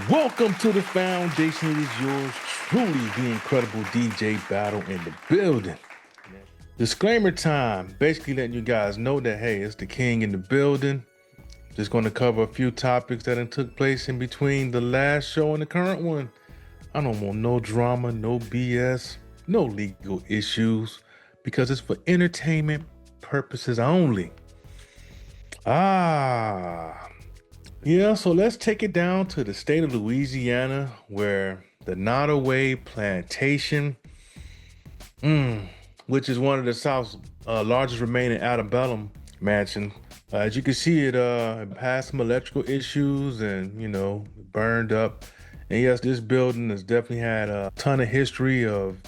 Welcome to the foundation. It is yours truly, the incredible DJ Battle in the building. Disclaimer time. Basically letting you guys know that, hey, it's the king in the building. Just going to cover a few topics that took place in between the last show and the current one. I don't want no drama, no BS, no legal issues, because it's for entertainment purposes only. Yeah, so let's take it down to the state of Louisiana, where the Nottoway Plantation, which is one of the South's largest remaining antebellum mansion. As you can see, it had some electrical issues and, burned up. And yes, this building has definitely had a ton of history of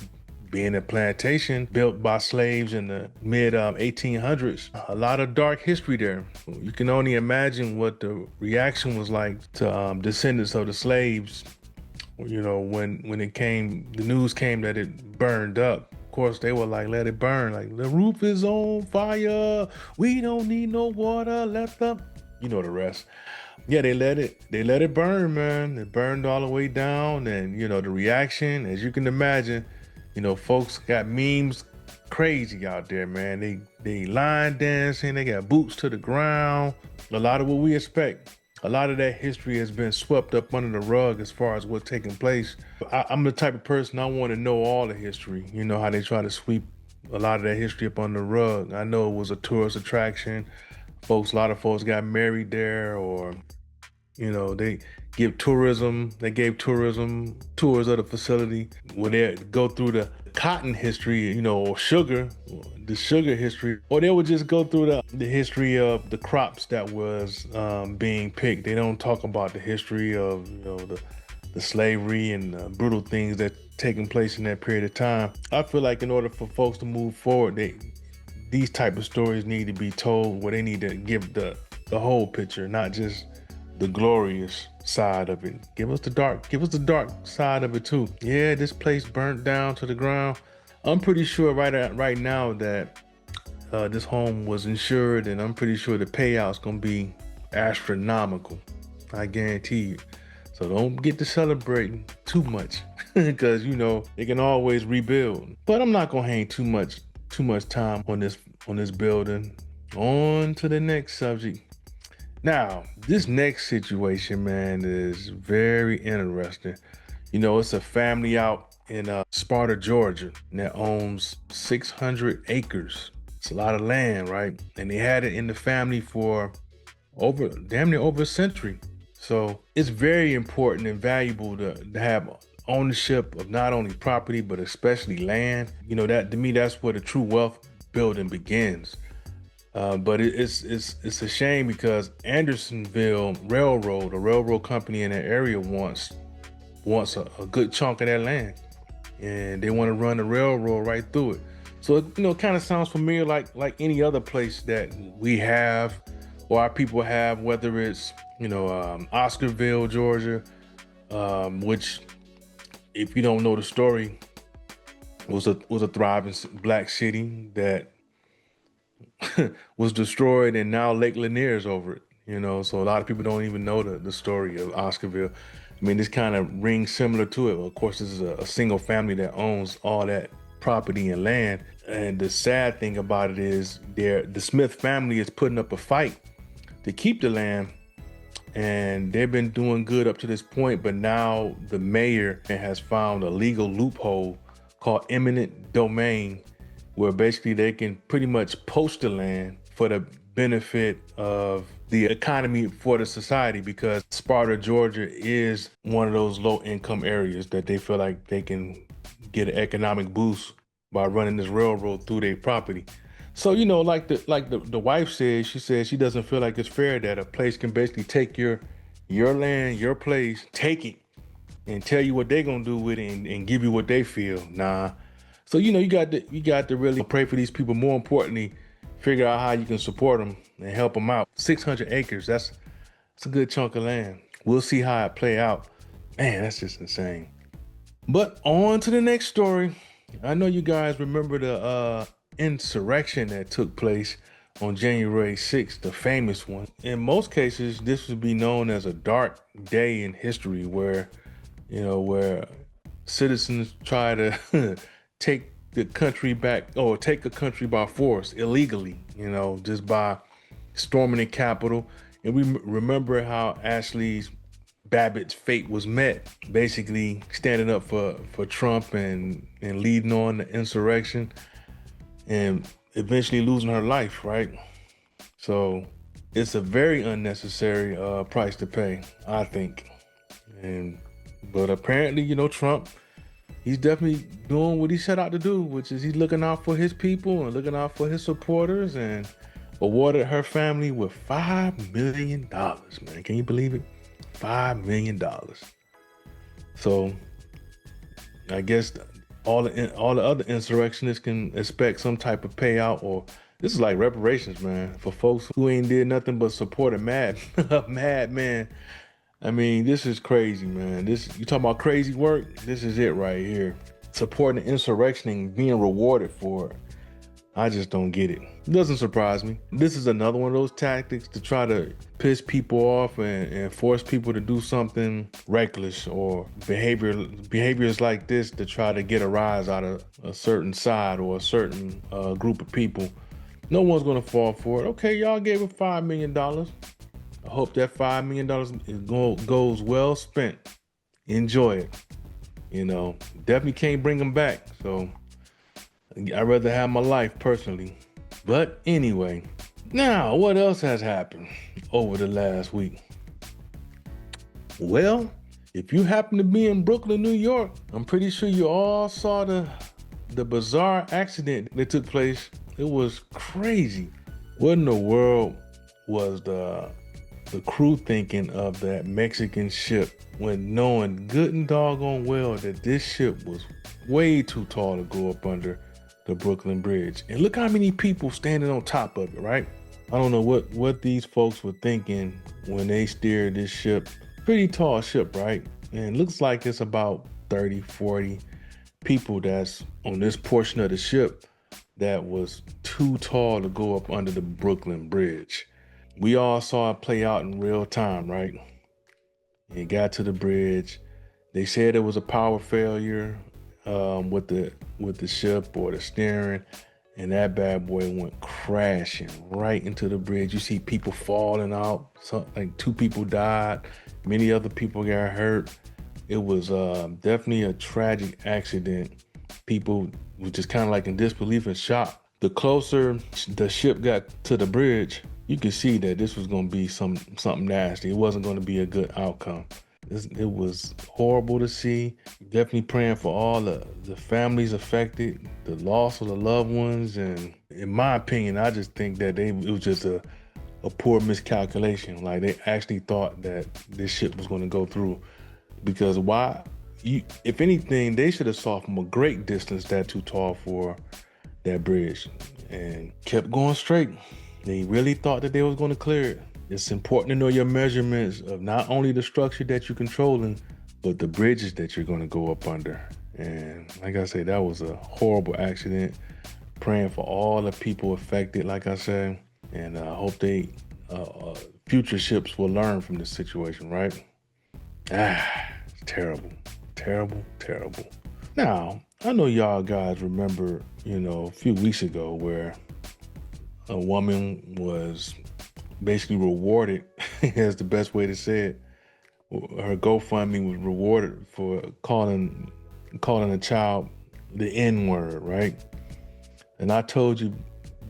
being a plantation built by slaves in the mid 1800s. A lot of dark history there. You can only imagine what the reaction was like to descendants of the slaves, when the news came that it burned up. Of course, they were like, let it burn. Like, the roof is on fire. We don't need no water left up. You know the rest. Yeah, they let it burn, man. It burned all the way down. And, the reaction, as you can imagine, folks got memes crazy out there, man. They line dancing, they got boots to the ground. A lot of what we expect. A lot of that history has been swept up under the rug as far as what's taking place. I'm the type of person, I want to know all the history. You know how they try to sweep a lot of that history up under the rug. I know it was a tourist attraction. A lot of folks got married there, or they gave tourism tours of the facility where they go through the cotton history, or the sugar history, or they would just go through the history of the crops that was being picked. They don't talk about the history of, the slavery and the brutal things that taking place in that period of time. I feel like in order for folks to move forward, these type of stories need to be told, where they need to give the whole picture, not just the glorious side of it. Give us the dark side of it too. Yeah, this place burnt down to the ground. I'm pretty sure right now that this home was insured, and I'm pretty sure the payout's gonna be astronomical. I guarantee you. So don't get to celebrating too much, because they can always rebuild. But I'm not gonna hang too much time on this building. On to the next subject. Now, this next situation, man, is very interesting. It's a family out in Sparta, Georgia, that owns 600 acres. It's a lot of land, right? And they had it in the family for damn near over a century. So it's very important and valuable to have ownership of not only property, but especially land. That to me, that's where the true wealth building begins. But it's a shame, because Andersonville Railroad, a railroad company in that area, wants a good chunk of that land, and they want to run the railroad right through it. So it kind of sounds familiar, like any other place that we have, or our people have, whether it's Oscarville, Georgia, which, if you don't know the story, was a thriving black city that was destroyed, and now Lake Lanier's over it. So a lot of people don't even know the story of Oscarville. I mean, this kind of rings similar to it. Of course, this is a single family that owns all that property and land. And the sad thing about it is the Smith family is putting up a fight to keep the land, and they've been doing good up to this point. But now the mayor has found a legal loophole called eminent domain, where basically they can pretty much poach the land for the benefit of the economy for the society, because Sparta, Georgia is one of those low-income areas that they feel like they can get an economic boost by running this railroad through their property. So, like the wife said, she said she doesn't feel like it's fair that a place can basically take your land, your place, take it, and tell you what they're gonna do with it, and give you what they feel. Nah. So, you got to really pray for these people. More importantly, figure out how you can support them and help them out. 600 acres, that's a good chunk of land. We'll see how it play out. Man, that's just insane. But on to the next story. I know you guys remember the insurrection that took place on January 6th, the famous one. In most cases, this would be known as a dark day in history where citizens try to take the country back or take a country by force illegally, just by storming the Capitol. And we remember how Ashli Babbitt's fate was met, basically standing up for Trump and leading on the insurrection and eventually losing her life, right? So it's a very unnecessary price to pay, I think. But apparently, Trump, he's definitely doing what he set out to do, which is he's looking out for his people and looking out for his supporters, and awarded her family with $5 million, man. Can you believe it? $5 million. So I guess all the other insurrectionists can expect some type of payout, or this is like reparations, man, for folks who ain't did nothing but support a madman. I mean, this is crazy, man. You talking about crazy work? This is it right here. Supporting the insurrection and being rewarded for it. I just don't get it. It doesn't surprise me. This is another one of those tactics to try to piss people off and force people to do something reckless, or behaviors like this to try to get a rise out of a certain side or a certain group of people. No one's gonna fall for it. Okay, y'all gave her $5 million. I hope that $5 million goes well spent. Enjoy it. Definitely can't bring them back. So I'd rather have my life personally. But anyway, now what else has happened over the last week? Well, if you happen to be in Brooklyn, New York, I'm pretty sure you all saw the bizarre accident that took place. It was crazy. What in the world was the crew thinking of that Mexican ship when knowing good and doggone well that this ship was way too tall to go up under the Brooklyn Bridge? And look how many people standing on top of it, right? I don't know what these folks were thinking when they steered this ship. Pretty tall ship, right? And looks like it's about 30, 40 people that's on this portion of the ship that was too tall to go up under the Brooklyn Bridge. We all saw it play out in real time, right? It got to the bridge. They said it was a power failure with the ship or the steering, and that bad boy went crashing right into the bridge. You see people falling out. Like 2 people died. Many other people got hurt. It was definitely a tragic accident. People were just kind of like in disbelief and shock. The closer the ship got to the bridge, you could see that this was going to be something nasty. It wasn't going to be a good outcome. It was horrible to see. Definitely praying for all the families affected, the loss of the loved ones. And in my opinion, I just think that it was just a poor miscalculation. Like, they actually thought that this ship was going to go through. Because if anything, they should have saw from a great distance that too tall for that bridge and kept going straight. They really thought that they was going to clear it. It's important to know your measurements of not only the structure that you're controlling, but the bridges that you're going to go up under. And like I said, that was a horrible accident. Praying for all the people affected, like I said, and I hope future ships will learn from this situation, right? It's terrible, terrible, terrible. Now, I know y'all guys remember, a few weeks ago where a woman was basically rewarded, is the best way to say it. Her GoFundMe was rewarded for calling a child the N-word, right? And I told you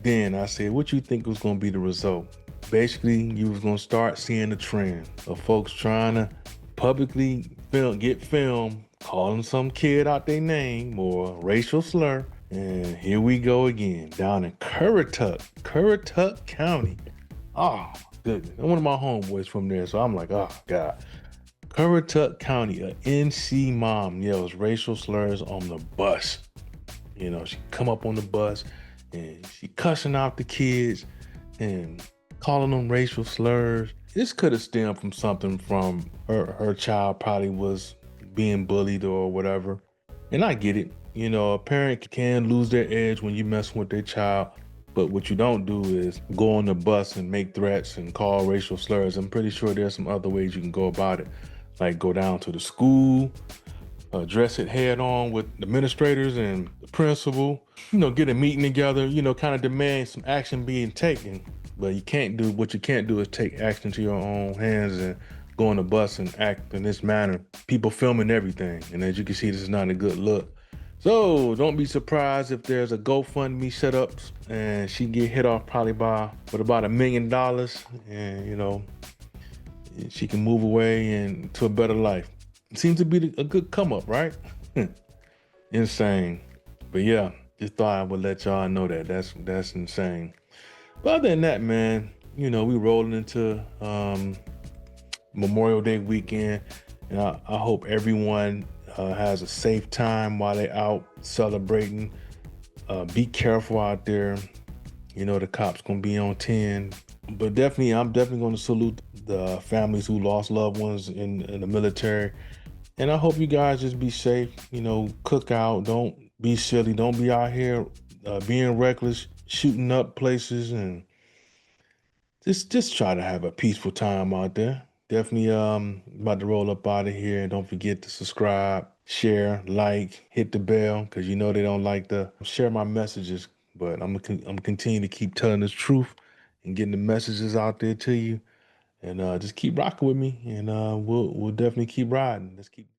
then, I said, what you think was going to be the result? Basically, you was going to start seeing the trend of folks trying to publicly get filmed, calling some kid out their name or a racial slur. And here we go again, down in Currituck County. Oh, goodness. One of my homeboys from there, so I'm like, oh, God. Currituck County, a NC mom yells racial slurs on the bus. She come up on the bus and she cussing out the kids and calling them racial slurs. This could have stemmed from something from her child probably was being bullied or whatever. And I get it. A parent can lose their edge when you mess with their child. But what you don't do is go on the bus and make threats and call racial slurs. I'm pretty sure there's some other ways you can go about it, like go down to the school, address it head on with the administrators and the principal, get a meeting together, kind of demand some action being taken. But what you can't do is take action to your own hands and go on the bus and act in this manner. People filming everything. And as you can see, this is not a good look. So don't be surprised if there's a GoFundMe set up and she get hit off probably with about $1 million, and she can move away and to a better life. It seems to be a good come up, right? Insane. But yeah, just thought I would let y'all know that. That's insane. But other than that, man, we rolling into Memorial Day weekend, and I hope everyone has a safe time while they out celebrating. Be careful out there. The cops gonna be on 10. But I'm definitely gonna salute the families who lost loved ones in the military. And I hope you guys just be safe, cook out, don't be silly, don't be out here being reckless, shooting up places, and just try to have a peaceful time out there. Definitely about to roll up out of here, and don't forget to subscribe, share, like, hit the bell, because they don't like to share my messages, but I'm gonna continue to keep telling the truth and getting the messages out there to you, and just keep rocking with me, and we'll definitely keep riding. Let's keep